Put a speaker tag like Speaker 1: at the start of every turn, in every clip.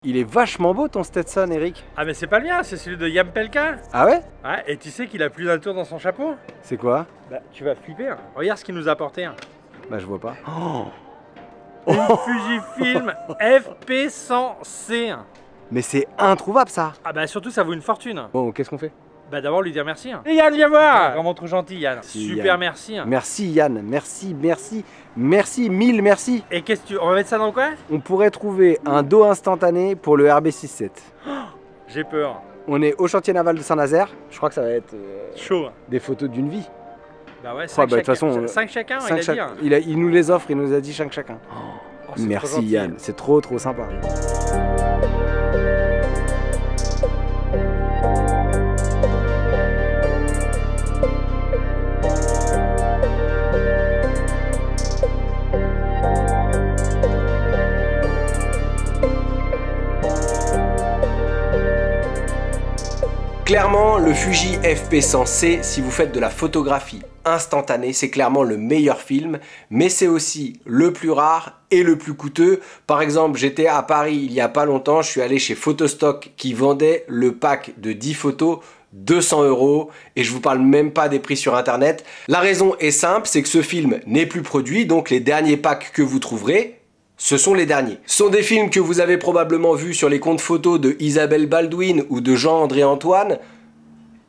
Speaker 1: Il est vachement beau ton Stetson, Eric.
Speaker 2: Ah mais c'est pas le mien, c'est celui de Yam Pelka.
Speaker 1: Ah ouais?
Speaker 2: Ouais, et tu sais qu'il a plus d'un tour dans son chapeau?
Speaker 1: C'est quoi?
Speaker 2: Bah tu vas flipper, hein. Regarde ce qu'il nous a apporté. Hein.
Speaker 1: Bah je vois pas. Oh.
Speaker 2: Une Fujifilm FP100C.
Speaker 1: Mais c'est introuvable ça.
Speaker 2: Ah bah surtout ça vaut une fortune.
Speaker 1: Bon, qu'est-ce qu'on fait?
Speaker 2: Bah d'abord lui dire merci. Hein. Et Yann, viens voir. Vraiment trop gentil Yann.
Speaker 1: Merci,
Speaker 2: Super
Speaker 1: Yann.
Speaker 2: merci. Hein.
Speaker 1: Merci Yann, merci, merci, merci, mille merci.
Speaker 2: Et qu'est-ce que tu... On va mettre ça dans quoi?
Speaker 1: On pourrait trouver un dos instantané pour le RB67.
Speaker 2: J'ai peur.
Speaker 1: On est au chantier naval de Saint-Nazaire. Je crois que ça va être
Speaker 2: Chaud.
Speaker 1: des photos d'une vie.
Speaker 2: Bah ouais,
Speaker 1: 5 chacun.
Speaker 2: 5 chacun, il a dit. Hein.
Speaker 1: Il nous les offre, il nous a dit 5 chacun.
Speaker 2: Oh,
Speaker 1: merci Yann, c'est trop sympa. Clairement, le Fuji FP100C, si vous faites de la photographie instantanée, c'est clairement le meilleur film, mais c'est aussi le plus rare et le plus coûteux. Par exemple, j'étais à Paris il y a pas longtemps, je suis allé chez Photostock qui vendait le pack de 10 photos 200 € et je vous parle même pas des prix sur internet. La raison est simple, c'est que ce film n'est plus produit, donc les derniers packs que vous trouverez, ce sont les derniers. Ce sont des films que vous avez probablement vus sur les comptes photos de Isabelle Baldwin ou de Jean-André Antoine.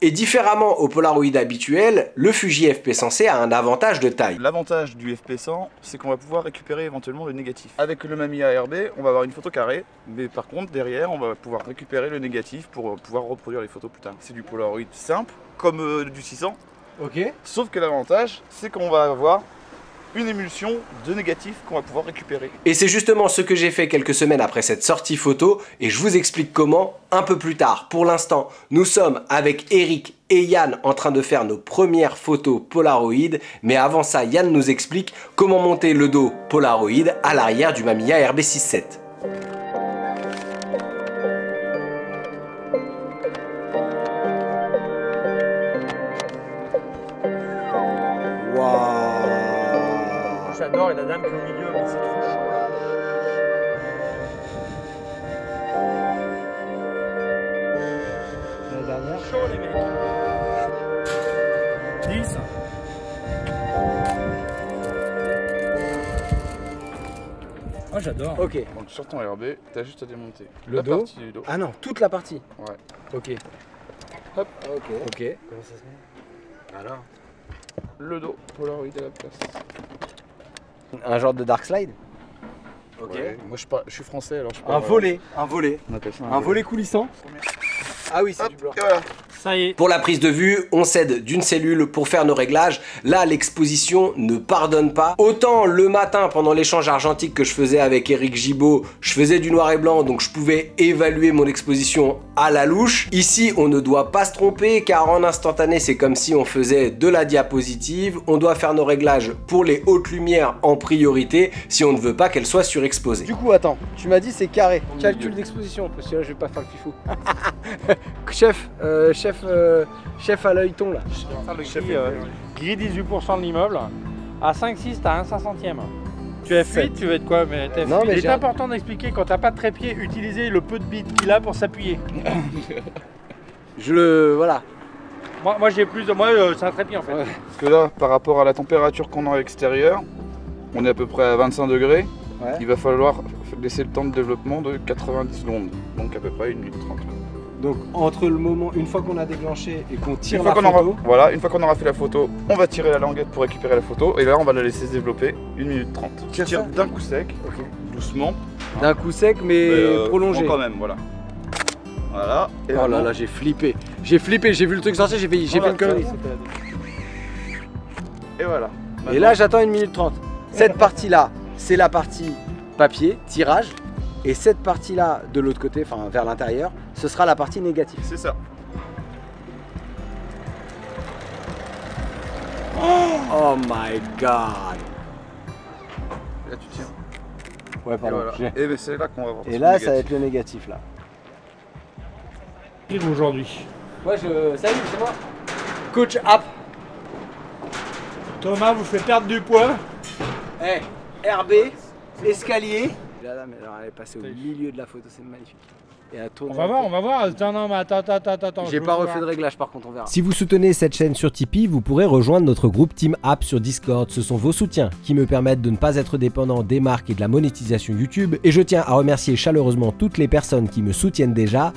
Speaker 1: Et différemment au Polaroid habituel, le Fuji FP100C a un avantage de taille.
Speaker 3: L'avantage du FP100, c'est qu'on va pouvoir récupérer éventuellement le négatif. Avec le Mamiya RB, on va avoir une photo carrée, mais par contre derrière, on va pouvoir récupérer le négatif pour pouvoir reproduire les photos plus tard. C'est du Polaroid simple, comme du 600.
Speaker 1: Ok.
Speaker 3: Sauf que l'avantage, c'est qu'on va avoir une émulsion de négatif qu'on va pouvoir récupérer.
Speaker 1: Et c'est justement ce que j'ai fait quelques semaines après cette sortie photo et je vous explique comment un peu plus tard. Pour l'instant, nous sommes avec Eric et Yann en train de faire nos premières photos Polaroid, mais avant ça, Yann nous explique comment monter le dos Polaroid à l'arrière du Mamiya RB67. Waouh!
Speaker 2: J'adore, et la dame qui est au milieu, mais c'est trop chaud.
Speaker 1: La dernière.
Speaker 2: Chaud les mecs. 10. Oh j'adore.
Speaker 1: Ok.
Speaker 3: Donc sur ton RB, tu as juste à démonter
Speaker 1: Le
Speaker 3: la
Speaker 1: dos.
Speaker 3: partie du dos.
Speaker 1: Ah non, toute la partie.
Speaker 3: Ouais.
Speaker 1: Ok.
Speaker 3: Hop.
Speaker 1: Ok. Ok. Comment ça se met? Alors.
Speaker 3: Le dos Polaroid à la place.
Speaker 1: Un genre de dark slide. Ok.
Speaker 3: Ouais. Moi je suis français alors je peux
Speaker 1: Un volet. Un volet.
Speaker 3: On appelle ça
Speaker 1: Un volet coulissant. Ah oui, c'est
Speaker 3: Hop,
Speaker 1: du blanc.
Speaker 3: et voilà.
Speaker 2: Ça y est.
Speaker 1: Pour la prise de vue, on s'aide d'une cellule pour faire nos réglages. Là, l'exposition ne pardonne pas. Autant le matin, pendant l'échange argentique que je faisais avec Eric Gibaud, je faisais du noir et blanc, donc je pouvais évaluer mon exposition à la louche. Ici, on ne doit pas se tromper, car en instantané, c'est comme si on faisait de la diapositive. On doit faire nos réglages pour les hautes lumières en priorité, si on ne veut pas qu'elles soient surexposées. Du coup, attends, tu m'as dit c'est carré. Calcul d'exposition, parce que là, je vais pas faire le fifou. Chef à l'œilleton là.
Speaker 2: Grille 18% de l'immeuble. À 5,6 t'as un 500e. Tu es fait, tu veux être quoi? Mais
Speaker 1: Non, mais
Speaker 2: il est important d'expliquer quand t'as pas de trépied, utiliser le peu de bits qu'il a pour s'appuyer.
Speaker 1: Voilà.
Speaker 2: Moi j'ai plus de. Moi c'est un trépied en fait.
Speaker 3: Ouais. Parce que là, par rapport à la température qu'on a à l'extérieur, on est à peu près à 25 degrés.
Speaker 1: Ouais.
Speaker 3: Il va falloir laisser le temps de développement de 90 secondes. Donc à peu près 1 minute 30.
Speaker 1: Donc entre le moment, une fois qu'on a déclenché et qu'on tire
Speaker 3: Une fois
Speaker 1: la
Speaker 3: qu'on aura,
Speaker 1: photo,
Speaker 3: voilà, une fois qu'on aura fait la photo, on va tirer la languette pour récupérer la photo. Et là, on va la laisser se développer 1 minute 30. Tu tires d'un coup sec, doucement.
Speaker 1: d'un coup sec mais, prolongé.
Speaker 3: Bon, quand même, voilà. Voilà. Et
Speaker 1: Oh là là, j'ai flippé. J'ai vu le truc sortir, j'ai fait une connerie.
Speaker 3: Et voilà.
Speaker 1: Et là, j'attends 1 minute 30. Cette partie-là, c'est la partie papier, tirage. Et cette partie-là, de l'autre côté, enfin vers l'intérieur, ce sera la partie négative.
Speaker 3: C'est ça.
Speaker 1: Oh my god.
Speaker 3: Là, tu tiens.
Speaker 1: Ouais,
Speaker 3: Et
Speaker 1: pardon.
Speaker 3: voilà. Et ben, c'est là qu'on va voir.
Speaker 1: Et là, ça va être le négatif là.
Speaker 2: Aujourd'hui.
Speaker 1: Moi, salut, c'est moi. Coach App.
Speaker 2: Thomas vous fait perdre du poids.
Speaker 1: RB, escalier. la dame, alors elle est passée au milieu de la photo, c'est magnifique. Et elle tourne.
Speaker 2: On va voir. Attends, non, mais attends.
Speaker 1: J'ai pas refait de réglage, par contre, on verra.
Speaker 4: Si vous soutenez cette chaîne sur Tipeee, vous pourrez rejoindre notre groupe Team App sur Discord. Ce sont vos soutiens qui me permettent de ne pas être dépendant des marques et de la monétisation YouTube. Et je tiens à remercier chaleureusement toutes les personnes qui me soutiennent déjà.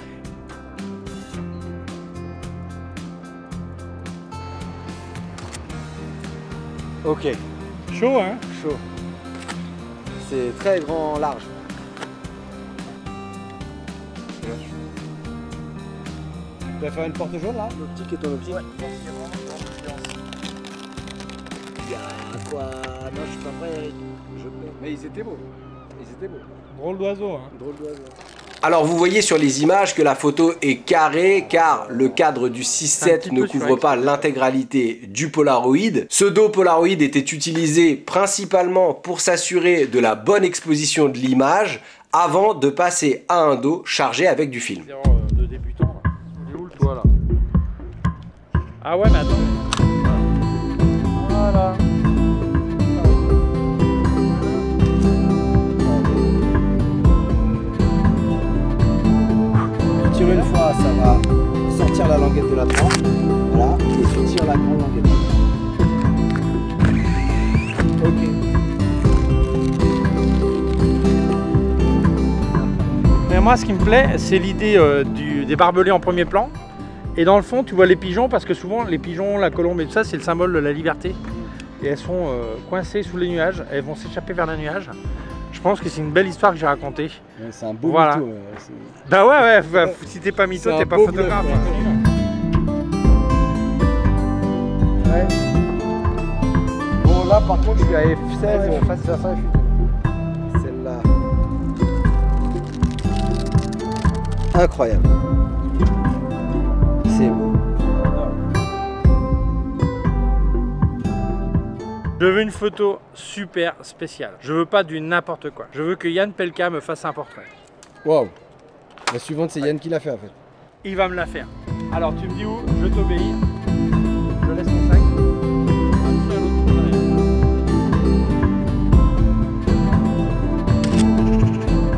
Speaker 1: Ok.
Speaker 2: Chaud, hein?
Speaker 1: Chaud. C'est très grand, large.
Speaker 4: Tu vas faire une porte jaune là?
Speaker 1: L'optique est ton optique. Ouais. Quoi? Non, je suis pas prêt, Eric. Mais ils étaient beaux.
Speaker 2: Drôle d'oiseau, hein?
Speaker 1: Drôle d'oiseau. Alors vous voyez sur les images que la photo est carrée car le cadre du 6.7 ne couvre pas l'intégralité du Polaroid. Ce dos Polaroid était utilisé principalement pour s'assurer de la bonne exposition de l'image avant de passer à un dos chargé avec du film.
Speaker 2: De débutant, là. Il est où le toit là? Ah ouais, mais attends. Voilà.
Speaker 1: Tire une fois, ça va sortir la languette de la tranche. Voilà, et tu tires la grande languette. Ok.
Speaker 2: Mais moi, ce qui me plaît, c'est l'idée des barbelés en premier plan. Et dans le fond, tu vois les pigeons, parce que souvent, les pigeons, la colombe et tout ça, c'est le symbole de la liberté. Et elles sont coincées sous les nuages, elles vont s'échapper vers les nuages. Je pense que c'est une belle histoire que j'ai racontée.
Speaker 4: Ouais, c'est un beau
Speaker 2: mytho. Bah ouais, si t'es pas mytho, t'es pas photographe.
Speaker 1: Ouais. Bon, là par contre, je suis à F16 face à ça, je suis celle-là. Incroyable. C'est beau.
Speaker 2: Je veux une photo super spéciale. Je veux pas du n'importe quoi. Je veux que Yann Pelka me fasse un portrait.
Speaker 4: Waouh. La suivante, c'est Yann qui l'a fait en fait.
Speaker 2: Il va me la faire. Alors tu me dis où? Je t'obéis. Je laisse mon sac.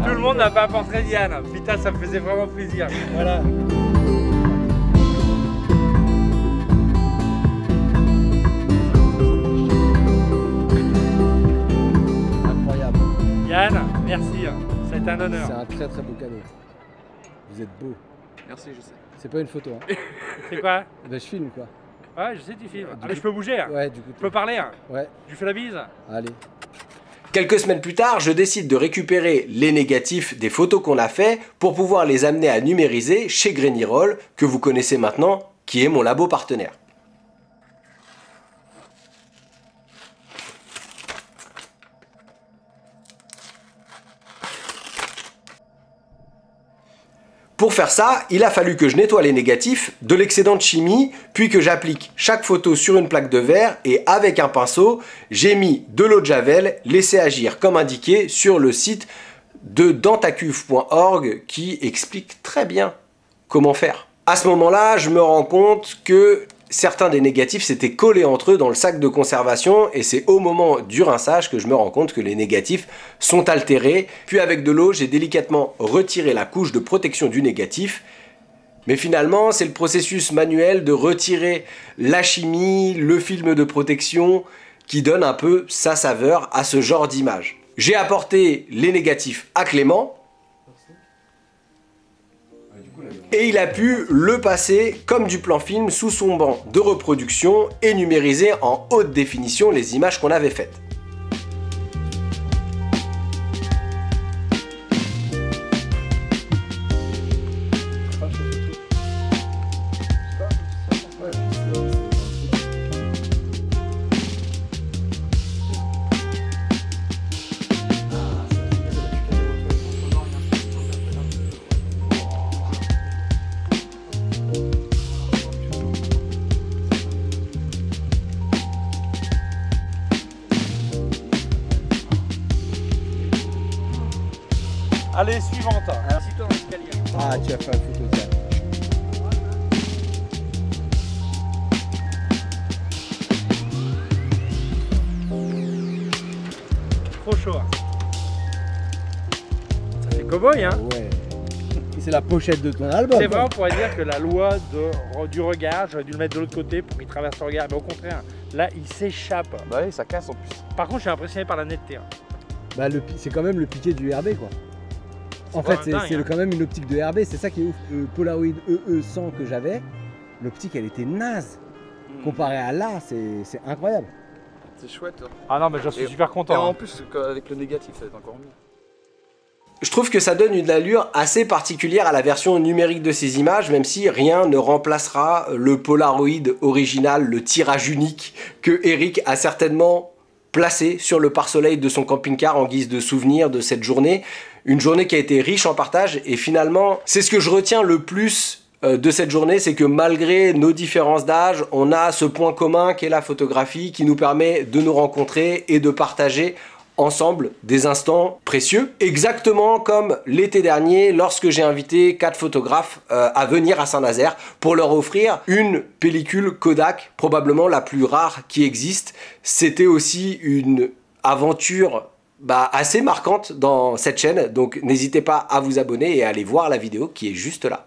Speaker 2: Tout le monde n'a pas un portrait d'Yann. Putain, ça me faisait vraiment plaisir. Voilà. Yann, merci, ça a été un honneur.
Speaker 4: C'est un très très beau cadeau. Vous êtes beau.
Speaker 3: Merci, je sais.
Speaker 4: C'est pas une photo, hein.
Speaker 2: C'est quoi?
Speaker 4: Ben, je filme quoi.
Speaker 2: Ouais, je sais, tu filmes. Ah, mais je peux bouger, hein.
Speaker 4: Ouais, du coup.
Speaker 2: Je peux parler, hein.
Speaker 4: Ouais.
Speaker 2: Je fais la bise.
Speaker 4: Allez.
Speaker 1: Quelques semaines plus tard, je décide de récupérer les négatifs des photos qu'on a fait pour pouvoir les amener à numériser chez Greny Roll, que vous connaissez maintenant, qui est mon labo partenaire. Pour faire ça, il a fallu que je nettoie les négatifs de l'excédent de chimie, puis que j'applique chaque photo sur une plaque de verre et avec un pinceau, j'ai mis de l'eau de javel, laissé agir comme indiqué sur le site de dentacuve.org qui explique très bien comment faire. À ce moment-là, je me rends compte que certains des négatifs s'étaient collés entre eux dans le sac de conservation et c'est au moment du rinçage que je me rends compte que les négatifs sont altérés. Puis avec de l'eau, j'ai délicatement retiré la couche de protection du négatif. Mais finalement, c'est le processus manuel de retirer la chimie, le film de protection qui donne un peu sa saveur à ce genre d'image. J'ai apporté les négatifs à Clément. Et il a pu le passer comme du plan film sous son banc de reproduction et numériser en haute définition les images qu'on avait faites.
Speaker 2: Allez, suivante. Assis-toi dans l'escalier.
Speaker 4: Ah, tu as fait une photo de ça.
Speaker 2: Trop chaud. Cowboy, hein.
Speaker 5: Ouais. C'est la pochette de ton album.
Speaker 2: C'est vrai, on pourrait dire que la loi du regard, j'aurais dû le mettre de l'autre côté pour qu'il traverse le regard, mais au contraire, là, il s'échappe.
Speaker 3: Bah oui, ça casse en plus.
Speaker 2: Par contre, je suis impressionné par la netteté. Hein.
Speaker 5: Bah, c'est quand même le piqué du RB, quoi. En fait, c'est
Speaker 2: hein.
Speaker 5: quand même une optique de RB, c'est ça qui est ouf. Le Polaroid EE100 que j'avais, l'optique elle était naze. Comparé à là, c'est incroyable.
Speaker 3: C'est chouette. Hein.
Speaker 2: Ah non, mais j'en suis super
Speaker 3: Et
Speaker 2: content.
Speaker 3: en
Speaker 2: Hein.
Speaker 3: plus, avec le négatif, ça va être encore mieux.
Speaker 1: Je trouve que ça donne une allure assez particulière à la version numérique de ces images, même si rien ne remplacera le Polaroid original, le tirage unique que Eric a certainement placé sur le pare-soleil de son camping-car en guise de souvenir de cette journée. Une journée qui a été riche en partage et finalement, c'est ce que je retiens le plus de cette journée, c'est que malgré nos différences d'âge, on a ce point commun qu'est la photographie qui nous permet de nous rencontrer et de partager ensemble des instants précieux, exactement comme l'été dernier lorsque j'ai invité 4 photographes à venir à Saint-Nazaire pour leur offrir une pellicule Kodak, probablement la plus rare qui existe. C'était aussi une aventure assez marquante dans cette chaîne, donc n'hésitez pas à vous abonner et à aller voir la vidéo qui est juste là.